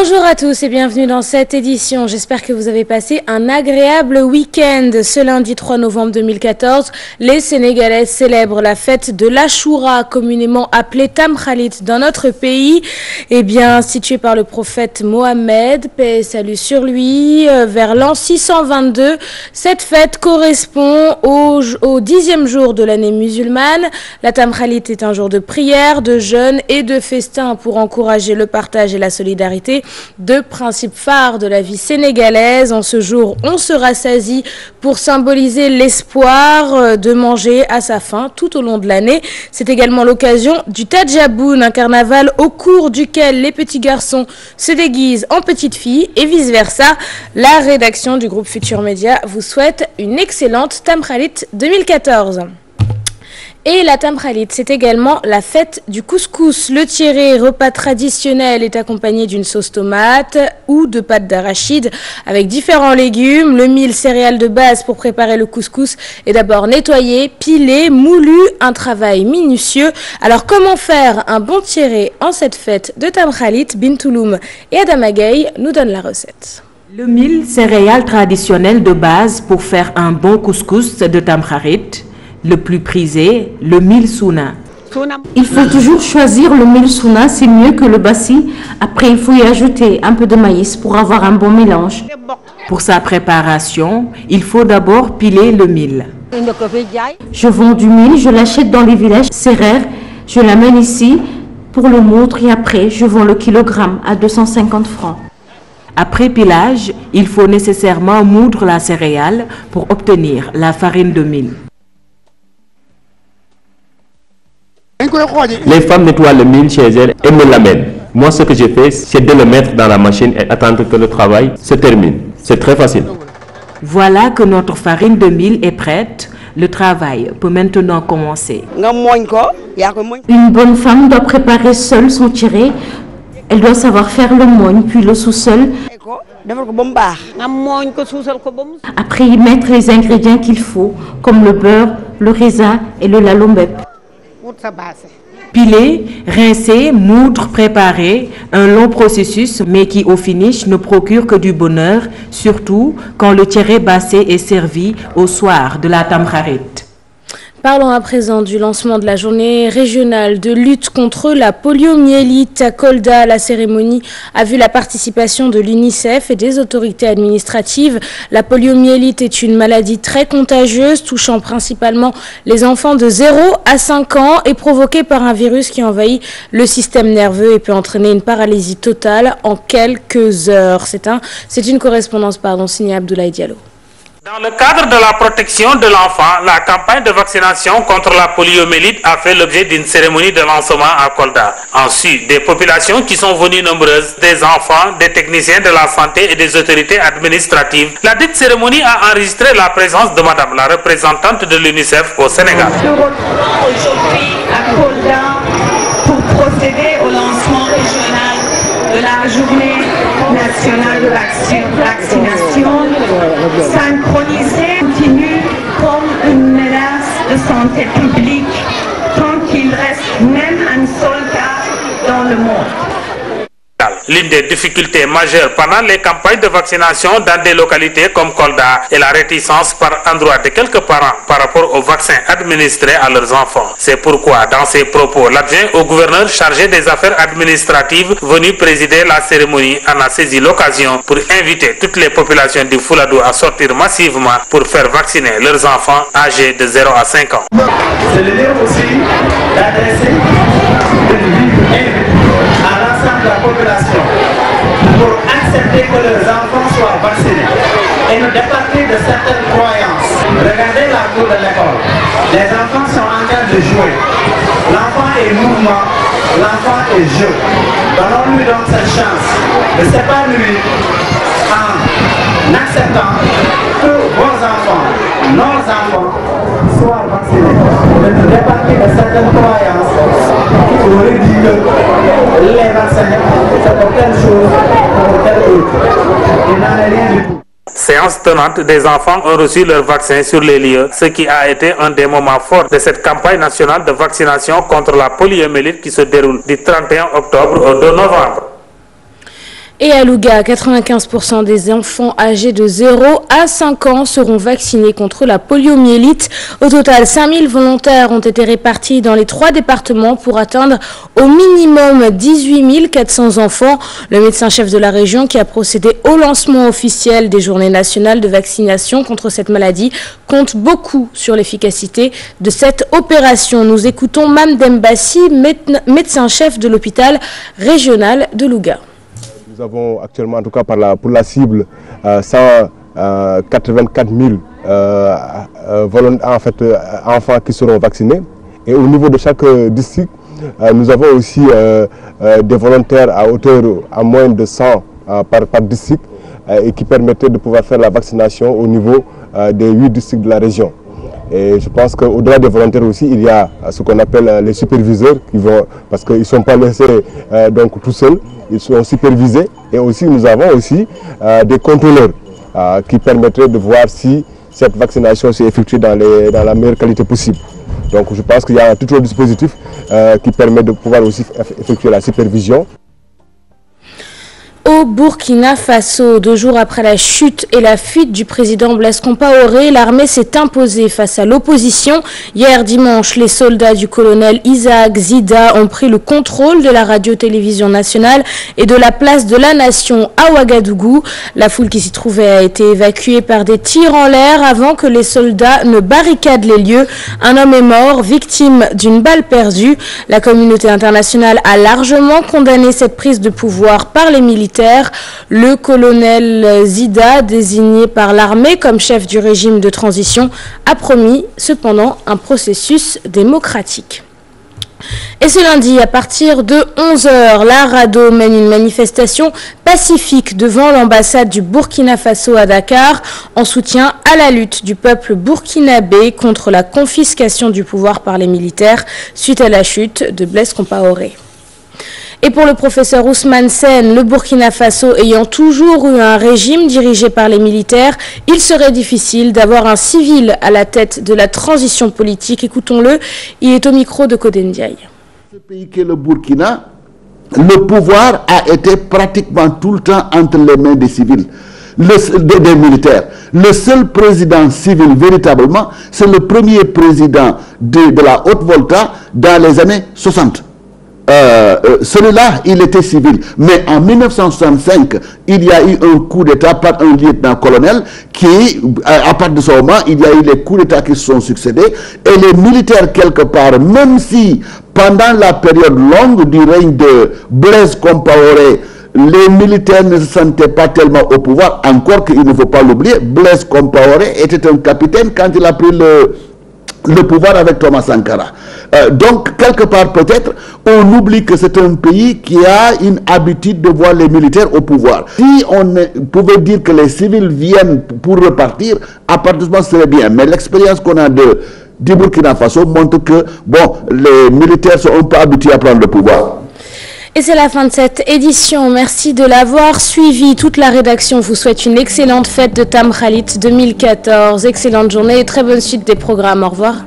Bonjour à tous et bienvenue dans cette édition. J'espère que vous avez passé un agréable week-end. Ce lundi 3 novembre 2014, les Sénégalais célèbrent la fête de l'Achoura, communément appelée Tamkhalit dans notre pays. Eh bien, instituée par le prophète Mohammed, paix et salut sur lui, vers l'an 622. Cette fête correspond au 10e jour de l'année musulmane. La Tamkhalit est un jour de prière, de jeûne et de festin pour encourager le partage et la solidarité. Deux principes phares de la vie sénégalaise. En ce jour, on se rassasie pour symboliser l'espoir de manger à sa faim tout au long de l'année. C'est également l'occasion du Tadjaboun, un carnaval au cours duquel les petits garçons se déguisent en petites filles et vice-versa. La rédaction du groupe Futur Média vous souhaite une excellente Tamkhalit 2014. Et la Tamkhalit, c'est également la fête du couscous. Le tiré, repas traditionnel, est accompagné d'une sauce tomate ou de pâte d'arachide avec différents légumes. Le mil, céréales de base pour préparer le couscous, est d'abord nettoyé, pilé, moulu, un travail minutieux. Alors comment faire un bon tiré en cette fête de Tamkhalit? Bintouloum et Adama Gueye nous donnent la recette. Le mil, céréales traditionnelles de base pour faire un bon couscous de Tamkhalit. Le plus prisé, le mil souna. Il faut toujours choisir le mil souna, c'est mieux que le bassi. Après, il faut y ajouter un peu de maïs pour avoir un bon mélange. Pour sa préparation, il faut d'abord piler le mil. Je vends du mil, je l'achète dans les villages, c'est rare. Je l'amène ici pour le moudre et après, je vends le kilogramme à 250 francs. Après pilage, il faut nécessairement moudre la céréale pour obtenir la farine de mil. Les femmes nettoient le mil chez elles et me l'amènent. Moi, ce que je fais, c'est de le mettre dans la machine et attendre que le travail se termine. C'est très facile. Voilà que notre farine de mil est prête. Le travail peut maintenant commencer. Une bonne femme doit préparer seule son tiré. Elle doit savoir faire le moigne, puis le sous-sol. Après, y mettre les ingrédients qu'il faut, comme le beurre, le raisin et le lalombep. Piler, rincer, moudre, préparer, un long processus, mais qui au finish ne procure que du bonheur, surtout quand le tiré bassé est servi au soir de la Tamkhalit. Parlons à présent du lancement de la journée régionale de lutte contre la poliomyélite à Kolda. La cérémonie a vu la participation de l'UNICEF et des autorités administratives. La poliomyélite est une maladie très contagieuse touchant principalement les enfants de 0 à 5 ans et provoquée par un virus qui envahit le système nerveux et peut entraîner une paralysie totale en quelques heures. C'est une correspondance signée Abdoulaye Diallo. Dans le cadre de la protection de l'enfant, la campagne de vaccination contre la poliomyélite a fait l'objet d'une cérémonie de lancement à Kolda. Ensuite, des populations qui sont venues nombreuses, des enfants, des techniciens de la santé et des autorités administratives. La dite cérémonie a enregistré la présence de Madame la représentante de l'UNICEF au Sénégal. Nous retrouvons aujourd'hui à Kolda pour procéder au lancement régional de la journée nationale de vaccination, synchronisée, continue comme une menace de santé publique tant qu'il reste même un seul cas dans le monde. L'une des difficultés majeures pendant les campagnes de vaccination dans des localités comme Kolda est la réticence par endroit de quelques parents par rapport aux vaccins administrés à leurs enfants. C'est pourquoi, dans ses propos, l'adjoint au gouverneur chargé des affaires administratives venu présider la cérémonie en a saisi l'occasion pour inviter toutes les populations du Fouladou à sortir massivement pour faire vacciner leurs enfants âgés de 0 à 5 ans. C'est le lieu aussi d'adresser à l'ensemble de la population pour accepter que leurs enfants soient vaccinés et nous départir de certaines croyances. Regardez la cour de l'école. Les enfants sont en train de jouer. L'enfant est mouvement, l'enfant est jeu. Donnons-lui donc cette chance de s'épanouir en acceptant que vos enfants, nos enfants, soient vaccinés. De nous départir de certaines croyances qui auraient dit que les vaccins, c'est pour telle chose, pour telle autre. Il n'en est rien du tout. Séance tenante, des enfants ont reçu leur vaccin sur les lieux, ce qui a été un des moments forts de cette campagne nationale de vaccination contre la poliomyélite qui se déroule du 31 octobre au 2 novembre. Et à Louga, 95% des enfants âgés de 0 à 5 ans seront vaccinés contre la poliomyélite. Au total, 5000 volontaires ont été répartis dans les 3 départements pour atteindre au minimum 18 400 enfants. Le médecin-chef de la région qui a procédé au lancement officiel des journées nationales de vaccination contre cette maladie compte beaucoup sur l'efficacité de cette opération. Nous écoutons Mme Dembassi, médecin-chef de l'hôpital régional de Louga. Nous avons actuellement, en tout cas pour la cible, 184 000 enfants qui seront vaccinés. Et au niveau de chaque district, nous avons aussi des volontaires à moins de 100 par district et qui permettaient de pouvoir faire la vaccination au niveau des 8 districts de la région. Et je pense qu'au-delà des volontaires aussi, il y a ce qu'on appelle les superviseurs qui vont, parce qu'ils ne sont pas laissés donc tout seuls, ils sont supervisés. Et aussi nous avons aussi des contrôleurs qui permettraient de voir si cette vaccination s'est effectuée dans la meilleure qualité possible. Donc je pense qu'il y a tout un dispositif qui permet de pouvoir aussi effectuer la supervision. Au Burkina Faso, 2 jours après la chute et la fuite du président Blaise Compaoré, l'armée s'est imposée face à l'opposition. Hier dimanche, les soldats du colonel Isaac Zida ont pris le contrôle de la radio-télévision nationale et de la place de la Nation à Ouagadougou. La foule qui s'y trouvait a été évacuée par des tirs en l'air avant que les soldats ne barricadent les lieux. Un homme est mort, victime d'une balle perdue. La communauté internationale a largement condamné cette prise de pouvoir par les militaires. Le colonel Zida, désigné par l'armée comme chef du régime de transition, a promis cependant un processus démocratique. Et ce lundi, à partir de 11h, la RADDHO mène une manifestation pacifique devant l'ambassade du Burkina Faso à Dakar en soutien à la lutte du peuple burkinabé contre la confiscation du pouvoir par les militaires suite à la chute de Blaise Compaoré. Et pour le professeur Ousmane Sène, le Burkina Faso ayant toujours eu un régime dirigé par les militaires, il serait difficile d'avoir un civil à la tête de la transition politique. Écoutons-le, il est au micro de Codé Ndiaye. Ce pays qui est le Burkina, le pouvoir a été pratiquement tout le temps entre les mains des civils, des militaires. Le seul président civil véritablement, c'est le premier président de la Haute-Volta dans les années 60. Celui-là, il était civil. Mais en 1965, il y a eu un coup d'État par un lieutenant-colonel qui, à partir de ce moment, il y a eu les coups d'État qui se sont succédés. Et les militaires, quelque part, même si pendant la période longue du règne de Blaise Compaoré, les militaires ne se sentaient pas tellement au pouvoir, encore qu'il ne faut pas l'oublier, Blaise Compaoré était un capitaine quand il a pris le pouvoir avec Thomas Sankara. Donc, quelque part, peut-être, on oublie que c'est un pays qui a une habitude de voir les militaires au pouvoir. Si on pouvait dire que les civils viennent pour repartir, à partir de ce moment, ce serait bien. Mais l'expérience qu'on a du Burkina Faso montre que, bon, les militaires sont un peu habitués à prendre le pouvoir. Et c'est la fin de cette édition. Merci de l'avoir suivi. Toute la rédaction vous souhaite une excellente fête de Tamkhalit 2014. Excellente journée et très bonne suite des programmes. Au revoir.